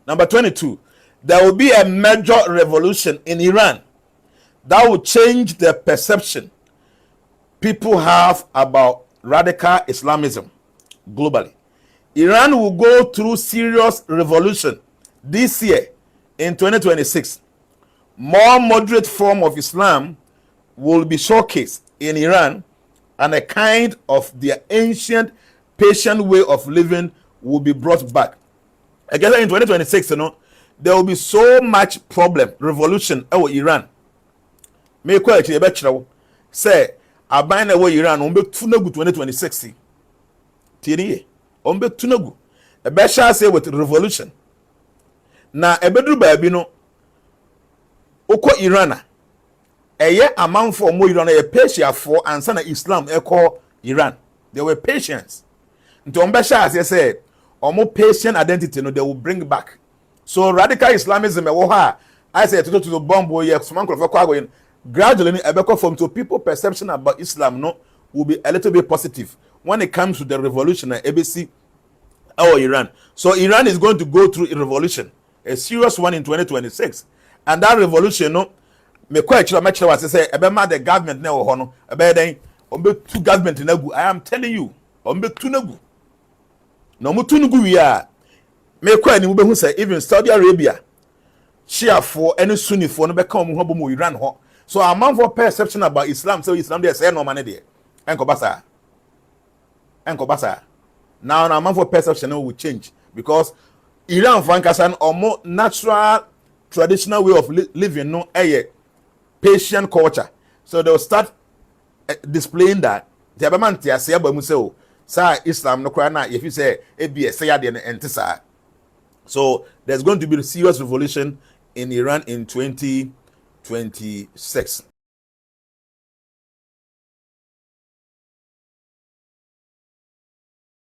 Number 22, there will be a major revolution in Iran that will change the perception people have about radical Islamism globally. Iran will go through serious revolution this year in 2026. More moderate form of Islam will be showcased in Iran, and a kind of their ancient patient way of living will be brought back. Again, in 2026, there will be so much problem, revolution in Iran. Me kwa echi ebe chirawo say aban na wo Iran on be tunagu 2026. Tieniye, on be tunagu. Ebe sha say with revolution. Na ebeduru baabi no ukọ Iran a eye amanfo mo Iran eye Persia for ansa na Islam ekọ Iran. They were Persians. Nti on be sha say omo Persian identity no they will bring back. So radical Islamism wo ha I say to the bomb boy soman ko kwa go gradually ebeko from to people perception about Islam no will be a little bit positive when it comes to the revolution at ABC or Iran. So Iran is going to go through a revolution, a serious one in 2026, and that revolution no me kwa chira ma chira was say ebema the government na wo ho no ebe den ombe two government na gu. I am telling you ombe two na gu no mu two gu wi a me kwa ni mu be hu say even Saudi Arabia Shia for any Sunni for no be come ho bo mu Iran ho. So a man for perception about Islam, so Islam there say no man there. Enko basa. Now a man for perception will change because Iran Francasan or more natural traditional way of living no Persian culture. So they'll start displaying that. The man tia say ba mu say o sa Islam no kwa na if you say e say ya de entisa. So there's going to be a serious revolution in Iran in 2026.